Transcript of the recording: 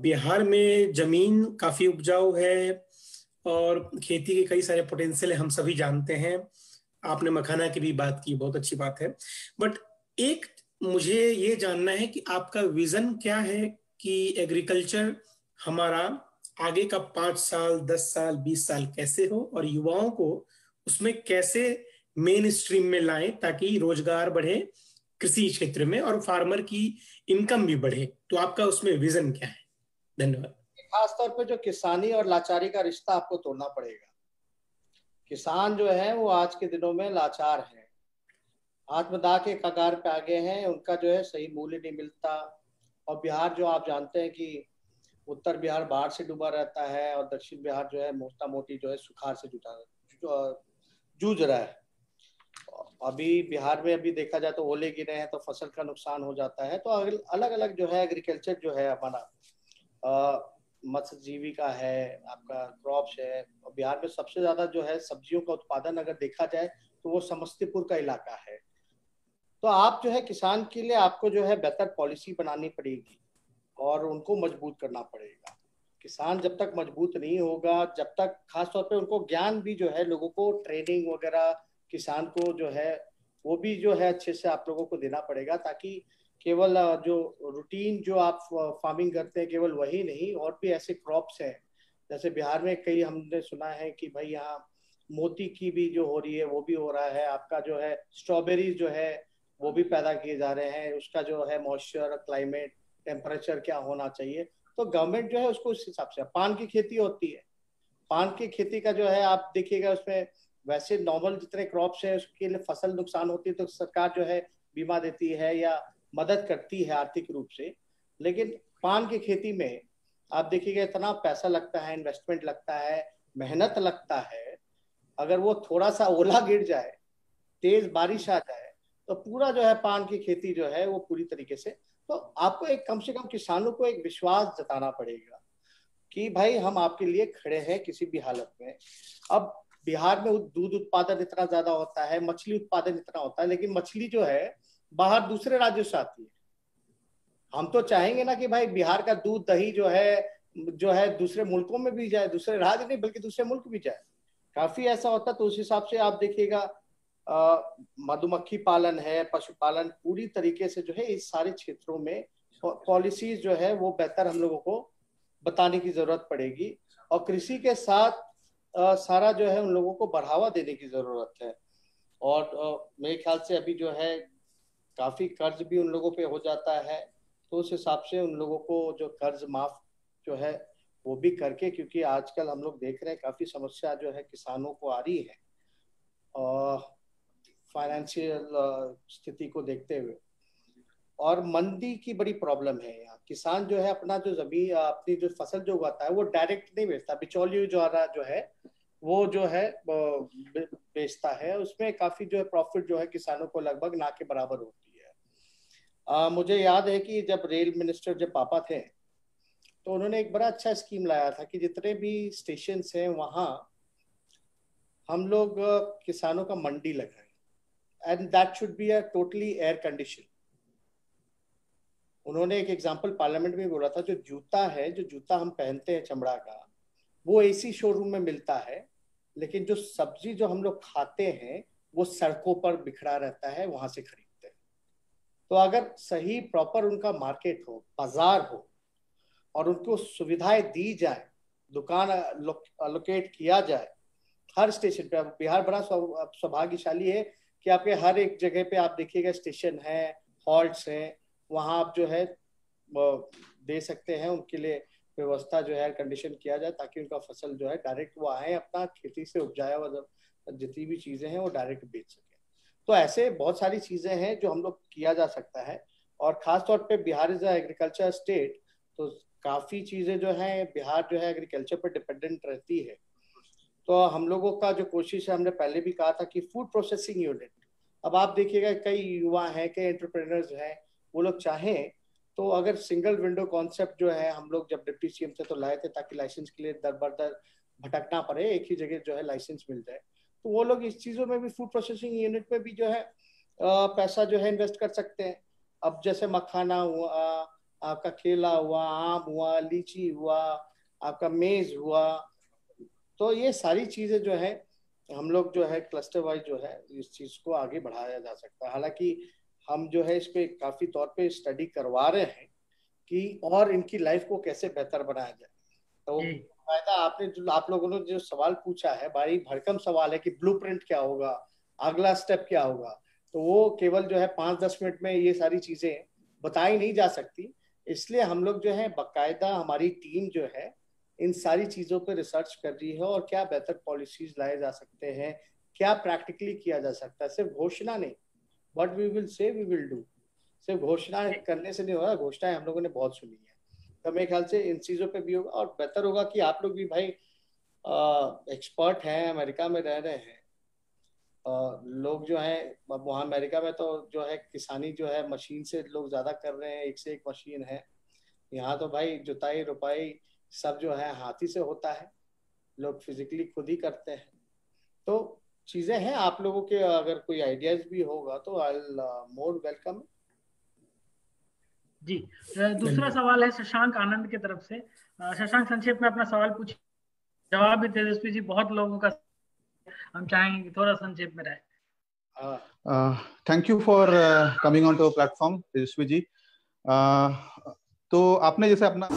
बिहार में जमीन काफी उपजाऊ है और खेती के कई सारे पोटेंशियल हम सभी जानते हैं। आपने मखाना की भी बात की, बहुत अच्छी बात है। बट एक मुझे ये जानना है कि आपका विजन क्या है कि एग्रीकल्चर हमारा आगे का 5 साल, 10 साल, 20 साल कैसे हो और युवाओं को उसमें कैसे मेन स्ट्रीम में लाएं ताकि रोजगार बढ़े कृषि क्षेत्र में और फार्मर की इनकम भी बढ़े। तो आपका उसमें विजन क्या है? धन्यवाद। खास तौर पे जो किसानी और लाचारी का रिश्ता आपको तोड़ना पड़ेगा। किसान जो है वो आज के दिनों में लाचार है, आत्मदाह के कगार पे आगे हैं, उनका जो है सही मूल्य नहीं मिलता। और बिहार जो आप जानते हैं कि उत्तर बिहार बाढ़ से डूबा रहता है और दक्षिण बिहार जो है मोटा मोटी जो है सुखाड़ से जूझ रहा है। अभी बिहार में अभी देखा जाए तो ओले गिरे हैं तो फसल का नुकसान हो जाता है। तो अलग अलग जो है एग्रीकल्चर जो है हमारा मत्स्य जीविका है, आपका क्रॉप्स है। और बिहार में सबसे ज्यादा जो है सब्जियों का उत्पादन अगर देखा जाए तो वो समस्तीपुर का इलाका है। तो आप जो है किसान के लिए आपको जो है बेहतर पॉलिसी बनानी पड़ेगी और उनको मजबूत करना पड़ेगा। किसान जब तक मजबूत नहीं होगा, जब तक खास तौर पे उनको ज्ञान भी जो है, लोगों को ट्रेनिंग वगैरह किसान को जो है वो भी जो है अच्छे से आप लोगों को देना पड़ेगा, ताकि केवल जो रूटीन जो आप फार्मिंग करते हैं केवल वही नहीं, और भी ऐसे क्रॉप्स हैं। जैसे बिहार में कई हमने सुना है कि भाई यहाँ मोती की भी जो हो रही है वो भी हो रहा है, आपका जो है स्ट्रॉबेरी जो है वो भी पैदा किए जा रहे हैं। उसका जो है मॉइस्चर, क्लाइमेट, टेम्परेचर क्या होना चाहिए, तो गवर्नमेंट जो है उसको उस हिसाब से। पान की खेती होती है, पान की खेती का जो है आप देखिएगा उसमें वैसे नॉर्मल जितने क्रॉप्स है उसके लिए फसल नुकसान होती है तो सरकार जो है बीमा देती है या मदद करती है आर्थिक रूप से। लेकिन पान की खेती में आप देखिएगा इतना पैसा लगता है, इन्वेस्टमेंट लगता है, मेहनत लगता है। अगर वो थोड़ा सा ओला गिर जाए, तेज बारिश आ जाए, तो पूरा जो है पान की खेती जो है वो पूरी तरीके से। तो आपको एक कम से कम किसानों को एक विश्वास जताना पड़ेगा कि भाई हम आपके लिए खड़े हैं किसी भी हालत में। अब बिहार में दूध उत्पादन इतना ज्यादा होता है, मछली उत्पादन इतना होता है, लेकिन मछली जो है बाहर दूसरे राज्यों से आती है। हम तो चाहेंगे ना कि भाई बिहार का दूध दही जो है दूसरे मुल्कों में भी जाए, दूसरे राज्य नहीं बल्कि दूसरे मुल्क भी जाए। काफी ऐसा होता है। तो उस हिसाब से आप देखिएगा मधुमक्खी पालन है, पशुपालन, पूरी तरीके से जो है इस सारे क्षेत्रों में पॉलिसीज जो है वो बेहतर हम लोगों को बताने की जरूरत पड़ेगी। और कृषि के साथ सारा जो है उन लोगों को बढ़ावा देने की जरूरत है। और मेरे ख्याल से अभी जो है काफी कर्ज भी उन लोगों पे हो जाता है, तो उस हिसाब से उन लोगों को जो कर्ज माफ जो है वो भी करके, क्योंकि आजकल हम लोग देख रहे हैं काफी समस्या जो है किसानों को आ रही है फाइनेंशियल स्थिति को देखते हुए। और मंदी की बड़ी प्रॉब्लम है यहाँ। किसान जो है अपना जो जमीन अपनी जो फसल जो उगाता है वो डायरेक्ट नहीं बेचता, बिचौलियों जो है वो जो है बेचता है। उसमें काफी जो है प्रॉफिट जो है किसानों को लगभग ना के बराबर होती है। मुझे याद है कि जब रेल मिनिस्टर जब पापा थे तो उन्होंने एक बड़ा अच्छा स्कीम लाया था कि जितने भी स्टेशन हैं वहाँ हम लोग किसानों का मंडी लगाएं, and that should be a totally air condition. उन्होंने एक एग्जांपल पार्लियामेंट में बोला था, जो जूता है, जो जूता हम पहनते हैं चमड़ा का, वो एसी शोरूम में मिलता है, लेकिन जो सब्जी जो हम लोग खाते हैं वो सड़कों पर बिखरा रहता है, वहां से खरीदते हैं। तो अगर सही प्रॉपर उनका मार्केट हो, बाजार हो, और उनको सुविधाएं दी जाए, दुकान अलोकेट किया जाए हर स्टेशन पे। अब बिहार बड़ा सौभाग्यशाली है कि आपके हर एक जगह पे आप देखिएगा स्टेशन है, हॉल्ट्स हैं, वहां आप जो है दे सकते हैं। उनके लिए व्यवस्था जो है कंडीशन किया जाए ताकि उनका फसल जो है डायरेक्ट वो आए अपना खेती से उपजाया हुआ जितनी भी चीजें हैं वो डायरेक्ट बेच सके। तो ऐसे बहुत सारी चीजें हैं जो हम लोग किया जा सकता है। और खास तौर पे बिहार इज एग्रीकल्चर स्टेट, तो काफी चीजें जो है बिहार जो है एग्रीकल्चर पर डिपेंडेंट रहती है। तो हम लोगों का जो कोशिश है, हमने पहले भी कहा था कि फूड प्रोसेसिंग यूनिट। अब आप देखिएगा कई युवा हैं, कई एंटरप्रेन्योर्स हैं, वो लोग चाहें तो अगर सिंगल विंडो कॉन्सेप्ट जो है हम लोग जब डिप्टी सीएम थे तो लाए थे ताकि लाइसेंस के लिए दर बदर भटकना पड़े, एक ही जगह जो है लाइसेंस मिल जाए। तो वो लोग इस चीजों में भी, फूड प्रोसेसिंग यूनिट में भी जो है पैसा जो है इन्वेस्ट कर सकते हैं। अब जैसे मखाना हुआ, आपका केला हुआ, आम हुआ, लीची हुआ, आपका मेज हुआ। तो ये सारी चीजें जो है हम लोग जो है क्लस्टर वाइज जो है इस चीज को आगे बढ़ाया जा सकता है। हालांकि हम जो है इस पे काफी तौर पे स्टडी करवा रहे हैं कि और इनकी लाइफ को कैसे बेहतर बनाया जाए। तो फायदा आपने जो आप लोगों ने जो सवाल पूछा है, भारी भरकम सवाल है कि ब्लूप्रिंट क्या होगा, अगला स्टेप क्या होगा, तो वो केवल जो है 5-10 मिनट में ये सारी चीजें बताई नहीं जा सकती। इसलिए हम लोग जो है बाकायदा हमारी टीम जो है इन सारी चीजों पर रिसर्च कर रही है और क्या बेहतर पॉलिसीज लाए जा सकते हैं, क्या प्रैक्टिकली किया जा सकता है। सिर्फ घोषणा नहीं, what we will say we will do. सिर्फ घोषणा करने से नहीं होगा, घोषणाएं हम लोगों ने बहुत सुनी है। तो मेरे ख्याल से इन चीजों पे भी होगा और बेहतर होगा कि आप लोग भी भाई एक्सपर्ट हैं, अमेरिका में रह रहे हैं, लोग जो है वहाँ अमेरिका में तो जो है किसानी जो है मशीन से लोग ज्यादा कर रहे हैं, एक से एक मशीन है। यहाँ तो भाई जुताई रुपाई सब जो है हाथी से होता है, लोग फिजिकली खुद ही करते हैं। तो चीजें हैं, आप लोगों के अगर कोई आइडियाज भी होगा तो आई विल मोर वेलकम। जी, दूसरा सवाल है शशांक आनंद की तरफ से। शशांक संक्षेप में अपना सवाल पूछिए। जवाब भी तेजस्वी जी बहुत लोगों का, हम चाहेंगे कि थोड़ा संक्षेप में रहे। Thank you for coming on to platform Tejashwi ji. तो आपने जैसे अपना